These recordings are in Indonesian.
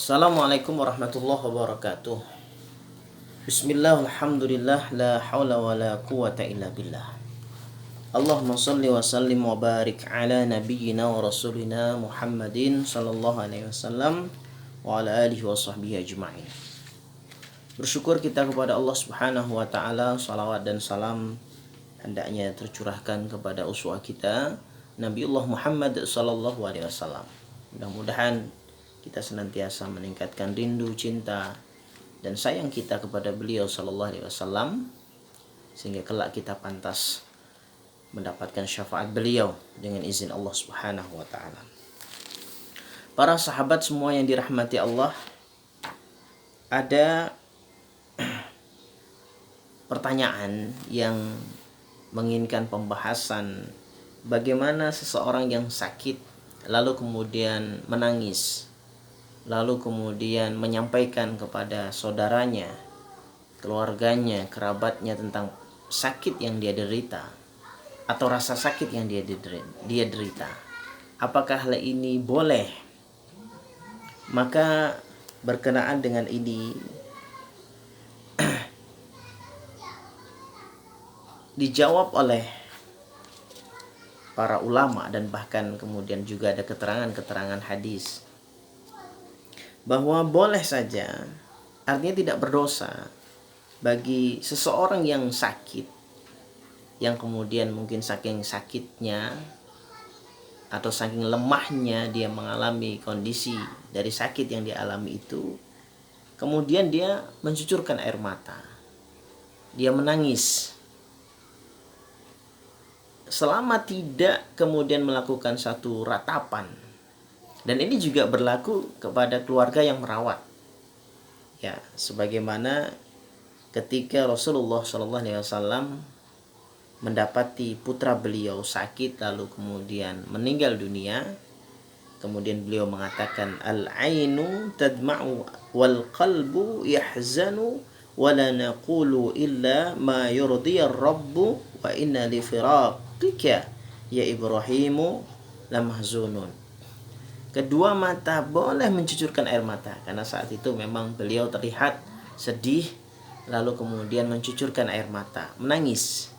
Assalamualaikum warahmatullahi wabarakatuh. Bismillah, alhamdulillah, la hawla wa la quwata illa billah. Allahumma salli wa sallim wa barik ala nabiyyina wa rasulina Muhammadin sallallahu alaihi wasallam wa ala alihi wa sahbihi ajma'in. Bersyukur kita kepada Allah Subhanahu wa taala, salawat dan salam hendaknya tercurahkan kepada uswah kita Nabiullah Muhammad sallallahu alaihi wasallam. Mudah-mudahan kita senantiasa meningkatkan rindu, cinta, dan sayang kita kepada beliau sallallahu alaihi wasallam sehingga kelak kita pantas mendapatkan syafaat beliau dengan izin Allah Subhanahu wa taala. Para sahabat semua yang dirahmati Allah, ada pertanyaan yang menginginkan pembahasan bagaimana seseorang yang sakit lalu kemudian menangis, lalu kemudian menyampaikan kepada saudaranya, keluarganya, kerabatnya tentang sakit yang dia derita atau rasa sakit yang dia derita. Apakah hal ini boleh? Maka berkenaan dengan ini dijawab oleh para ulama dan bahkan kemudian juga ada keterangan-keterangan hadis bahwa boleh saja, artinya tidak berdosa bagi seseorang yang sakit, yang kemudian mungkin saking sakitnya atau saking lemahnya dia mengalami kondisi dari sakit yang dia alami itu, kemudian dia mencucurkan air mata, dia menangis, selama tidak kemudian melakukan satu ratapan. Dan ini juga berlaku kepada keluarga yang merawat. Ya, sebagaimana ketika Rasulullah SAW mendapati putra beliau sakit lalu kemudian meninggal dunia, kemudian beliau mengatakan al-ainu tadma'u wal qalbu yahzanu wa la naqulu illa ma yurdi ar-rabbu wa inna li firaqika ya Ibrahimu lamahzunun. Kedua mata boleh mencucurkan air mata karena saat itu memang beliau terlihat sedih lalu kemudian mencucurkan air mata, menangis.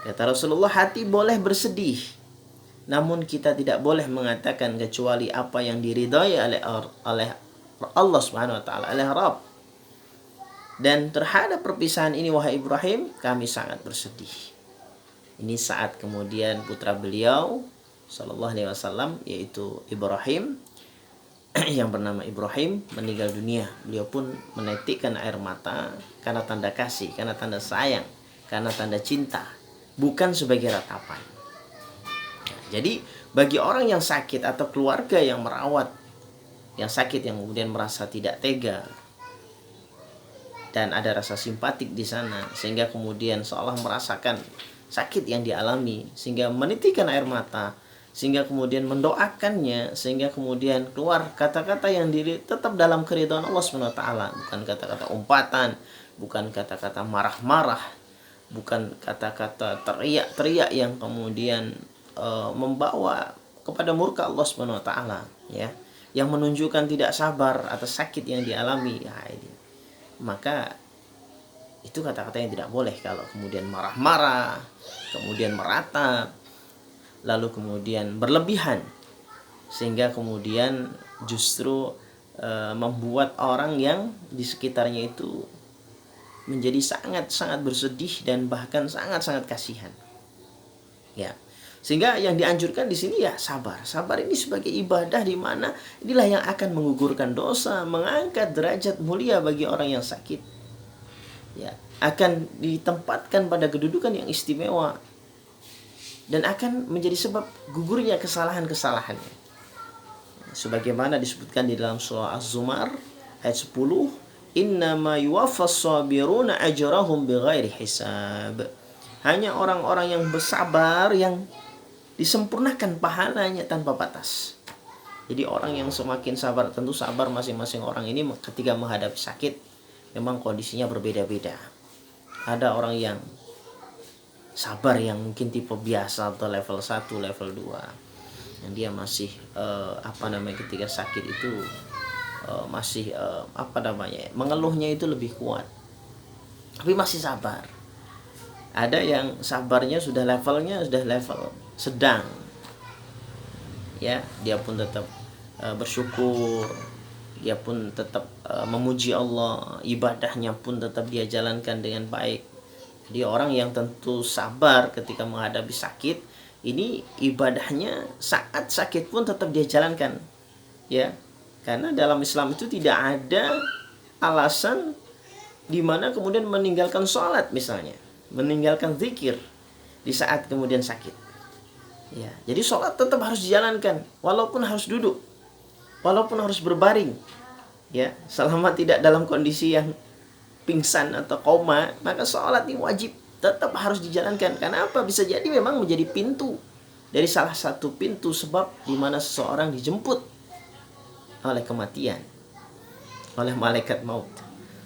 Kata Rasulullah, hati boleh bersedih, namun kita tidak boleh mengatakan kecuali apa yang diridhai oleh Allah Subhanahu wa taala, oleh Rabb. Dan terhadap perpisahan ini wahai Ibrahim, kami sangat bersedih. Ini saat kemudian putra beliau sallallahu alaihi wasallam yaitu Ibrahim yang bernama Ibrahim meninggal dunia. Beliau pun menitikkan air mata karena tanda kasih, karena tanda sayang, karena tanda cinta, bukan sebagai ratapan. Jadi bagi orang yang sakit atau keluarga yang merawat yang sakit yang kemudian merasa tidak tega dan ada rasa simpatik di sana sehingga kemudian seolah merasakan sakit yang dialami sehingga menitikkan air mata, sehingga kemudian mendoakannya, sehingga kemudian keluar kata-kata yang tetap dalam keridhaan Allah SWT, bukan kata-kata umpatan, bukan kata-kata marah-marah, bukan kata-kata teriak-teriak yang kemudian membawa kepada murka Allah SWT, ya, yang menunjukkan tidak sabar atas sakit yang dialami. Ya, ini. Maka itu kata-kata yang tidak boleh. Kalau kemudian marah-marah, kemudian meratap, lalu kemudian berlebihan, sehingga kemudian justru membuat orang yang di sekitarnya itu menjadi sangat-sangat bersedih dan bahkan sangat-sangat kasihan. Ya. Sehingga yang dianjurkan di sini ya sabar. Sabar ini sebagai ibadah di mana inilah yang akan menggugurkan dosa, mengangkat derajat mulia bagi orang yang sakit. Ya, akan ditempatkan pada kedudukan yang istimewa dan akan menjadi sebab gugurnya kesalahan-kesalahannya. Sebagaimana disebutkan di dalam surah Az-Zumar ayat 10, innama yuwaffas sabiruna ajrahum bighairi hisab. Hanya orang-orang yang bersabar yang disempurnakan pahalanya tanpa batas. Jadi orang yang semakin sabar, tentu sabar masing-masing orang ini ketika menghadapi sakit memang kondisinya berbeda-beda. Ada orang yang sabar yang mungkin tipe biasa atau level 1, level 2, yang dia masih ketika sakit itu masih mengeluhnya itu lebih kuat, tapi masih sabar. Ada yang sabarnya sudah level sedang, ya, dia pun tetap bersyukur, dia pun tetap memuji Allah, ibadahnya pun tetap dia jalankan dengan baik. Jadi orang yang tentu sabar ketika menghadapi sakit, ini ibadahnya saat sakit pun tetap dia jalankan, ya. Karena dalam Islam itu tidak ada alasan di mana kemudian meninggalkan sholat misalnya, meninggalkan zikir di saat kemudian sakit. Ya, jadi sholat tetap harus dijalankan, walaupun harus duduk, walaupun harus berbaring. Ya, selama tidak dalam kondisi yang pingsan atau koma, maka sholat ini wajib tetap harus dijalankan. Karena apa? Bisa jadi memang menjadi pintu dari salah satu pintu sebab di mana seseorang dijemput oleh kematian, oleh malaikat maut.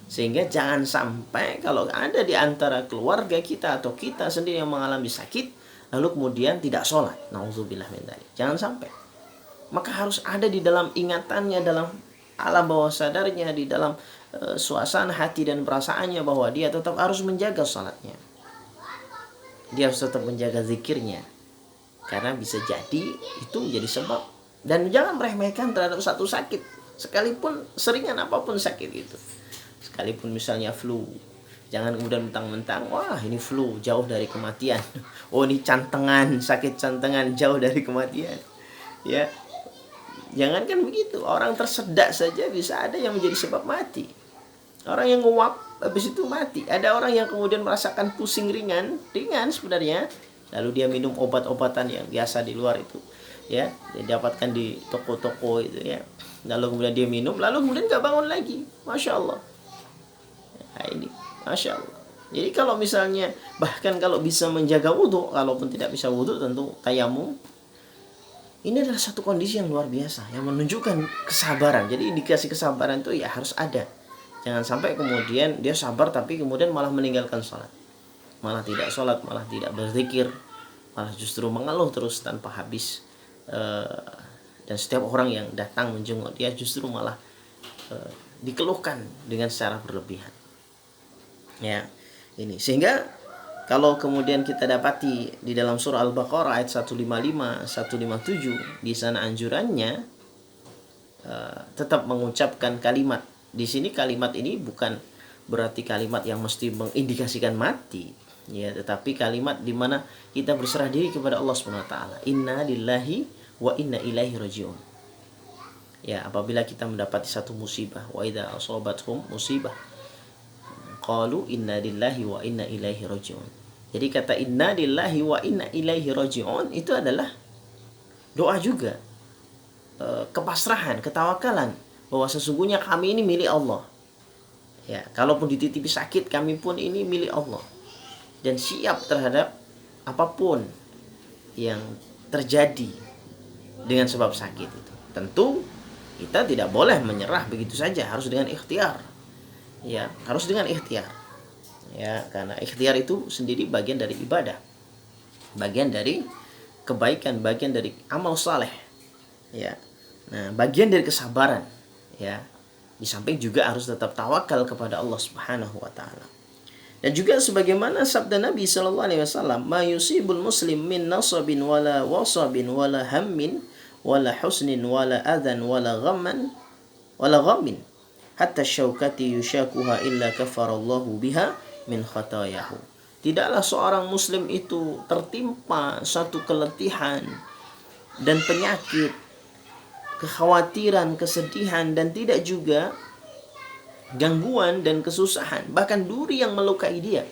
Sehingga jangan sampai kalau ada di antara keluarga kita atau kita sendiri yang mengalami sakit, lalu kemudian tidak sholat. Nauzubillah min dzalik. Jangan sampai. Maka harus ada di dalam ingatannya, dalam alam bawah sadarnya, di dalam suasana hati dan perasaannya bahwa dia tetap harus menjaga sholatnya. Dia harus tetap menjaga zikirnya. Karena bisa jadi itu menjadi sebab. Dan jangan meremehkan terhadap satu sakit, sekalipun seringan apapun sakit itu. Sekalipun misalnya flu, jangan kemudian mentang-mentang, wah ini flu, jauh dari kematian. Oh ini cantengan, sakit cantengan, jauh dari kematian. Ya, jangankan begitu, orang tersedak saja bisa ada yang menjadi sebab mati. Orang yang nguap habis itu mati. Ada orang yang kemudian merasakan pusing ringan sebenarnya, lalu dia minum obat-obatan yang biasa di luar itu, ya, dia dapatkan di toko-toko itu, ya. Lalu kemudian dia minum, lalu kemudian gak bangun lagi. Masya Allah. Nah, ini Masya Allah. Jadi kalau misalnya, bahkan kalau bisa menjaga wudhu, kalaupun tidak bisa wudhu tentu tayamum. Ini adalah satu kondisi yang luar biasa, yang menunjukkan kesabaran. Jadi indikasi kesabaran itu ya harus ada. Jangan sampai kemudian dia sabar tapi kemudian malah meninggalkan sholat, malah tidak sholat, malah tidak berzikir, malah justru mengeluh terus tanpa habis. Dan setiap orang yang datang menjenguk dia justru malah dikeluhkan dengan secara berlebihan. Ya, ini sehingga kalau kemudian kita dapati di dalam surah Al-Baqarah ayat 155, 157, di sana anjurannya tetap mengucapkan kalimat. Di sini kalimat ini bukan berarti kalimat yang mesti mengindikasikan mati, ya, tetapi kalimat di mana kita berserah diri kepada Allah Subhanahu wa taala. Inna lillahi wa inna ilaihi rajiun. Ya, apabila kita mendapati satu musibah, wa idza asabathum musibah qalu inna lillahi wa inna ilaihi rajiun. Jadi kata inna lillahi wa inna ilaihi rajiun itu adalah doa juga, kepasrahan, ketawakalan bahwa sesungguhnya kami ini milik Allah. Ya, kalaupun dititipi sakit, kami pun ini milik Allah dan siap terhadap apapun yang terjadi dengan sebab sakit itu. Tentu kita tidak boleh menyerah begitu saja, harus dengan ikhtiar. Ya, harus dengan ikhtiar. Ya, karena ikhtiar itu sendiri bagian dari ibadah, bagian dari kebaikan, bagian dari amal saleh. Ya, nah, bagian dari kesabaran. Ya, di samping juga harus tetap tawakal kepada Allah Subhanahu wa taala. Dan juga sebagaimana sabda Nabi sallallahu alaihi wasallam, "Ma yusibul muslim min nasabin wala wasabin wala hammin wala husnin wala adhan wala ghammin hatta syaukati yushakuha illa kafarallahu biha min khatayahu." Tidaklah seorang muslim itu tertimpa satu keletihan dan penyakit, kekhawatiran, kesedihan, dan tidak juga gangguan dan kesusahan, bahkan duri yang melukai dia,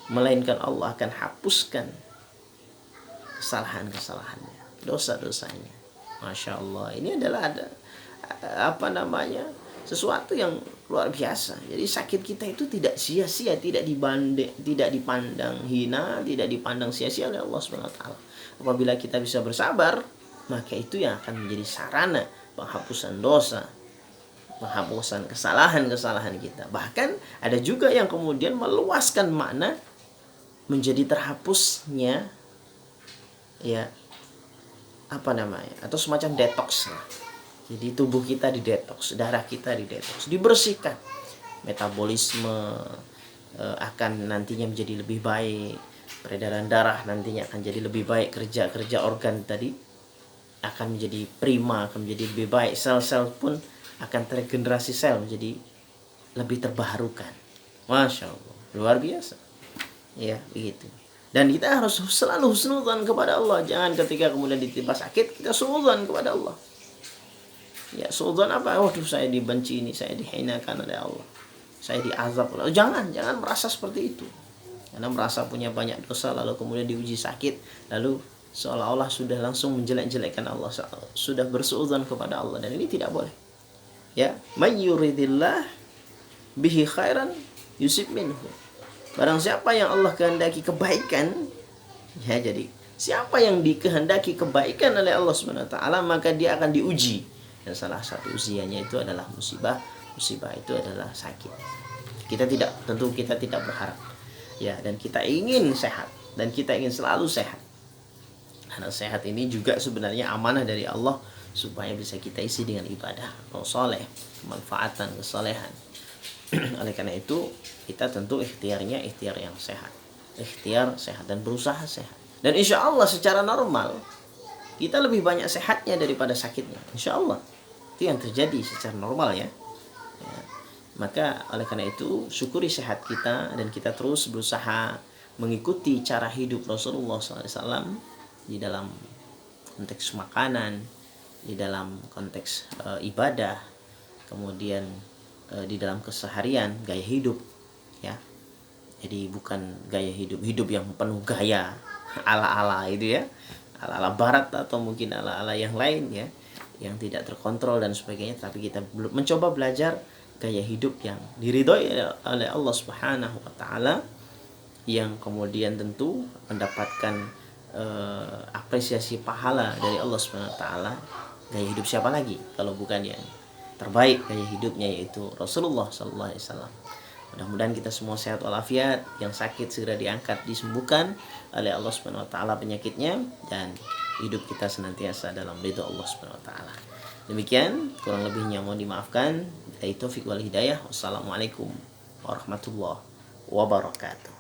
melainkan Allah akan hapuskan kesalahan-kesalahannya, dosa-dosanya. Masya Allah, ini adalah sesuatu yang luar biasa. Jadi sakit kita itu tidak sia-sia, tidak dipandang hina, tidak dipandang sia-sia oleh Allah Subhanahu wa taala. Apabila kita bisa bersabar, maka itu yang akan menjadi sarana penghapusan dosa, penghapusan kesalahan-kesalahan kita. Bahkan ada juga yang kemudian meluaskan makna menjadi terhapusnya, ya, atau semacam detox lah. Jadi tubuh kita didetoks, darah kita didetoks, dibersihkan. Metabolisme akan nantinya menjadi lebih baik. Peredaran darah nantinya akan jadi lebih baik, kerja organ tadi akan menjadi prima, akan menjadi lebih baik. Sel-sel pun akan tergenerasi sel menjadi lebih terbaharukan. Masya Allah, luar biasa. Ya, begitu. Dan kita harus selalu husnudzan kepada Allah. Jangan ketika kemudian ditimpa sakit, kita suudzon kepada Allah. Ya, suudzon apa? Waduh, saya dibenci ini, saya dihinakan oleh Allah, saya diazab oleh Allah. Jangan merasa seperti itu. Karena merasa punya banyak dosa lalu kemudian diuji sakit, lalu seolah-olah sudah langsung menjelek-jelekkan Allah, sudah bersuudzon kepada Allah, dan ini tidak boleh. Ya, may yuridillah bihi khairan yusib minhu. Barang siapa yang Allah kehendaki kebaikan, ya, jadi siapa yang dikehendaki kebaikan oleh Allah Subhanahu wa taala, maka dia akan diuji. Dan salah satu ujiannya itu adalah musibah. Musibah itu adalah sakit. Tentu kita tidak berharap. Ya, dan kita ingin sehat, dan kita ingin selalu sehat. Karena sehat ini juga sebenarnya amanah dari Allah supaya bisa kita isi dengan ibadah, soleh, kemanfaatan, kesolehan. Oleh karena itu, kita tentu ikhtiar yang sehat. Ikhtiar sehat dan berusaha sehat. Dan insya Allah secara normal kita lebih banyak sehatnya daripada sakitnya. Insya Allah itu yang terjadi secara normal, ya. Maka oleh karena itu syukuri sehat kita, dan kita terus berusaha mengikuti cara hidup Rasulullah SAW di dalam konteks makanan, di dalam konteks ibadah, kemudian di dalam keseharian, gaya hidup, ya. Jadi bukan gaya hidup yang penuh gaya ala-ala itu, ya, ala-ala barat atau mungkin ala-ala yang lain, ya, yang tidak terkontrol dan sebagainya. Tapi kita mencoba belajar gaya hidup yang diridhoi oleh Allah Subhanahu wa taala, yang kemudian tentu mendapatkan apresiasi pahala dari Allah Subhanahu wa taala. Gaya hidup siapa lagi kalau bukan yang terbaik gaya hidupnya, yaitu Rasulullah sallallahu alaihi wasallam. Mudah-mudahan kita semua sehat walafiat, yang sakit segera diangkat, disembuhkan oleh Allah Subhanahu wa taala penyakitnya, dan hidup kita senantiasa dalam ridha Allah Subhanahu wa taala. Demikian, kurang lebihnya mohon dimaafkan. Taufik wal hidayah. Wassalamualaikum warahmatullahi wabarakatuh.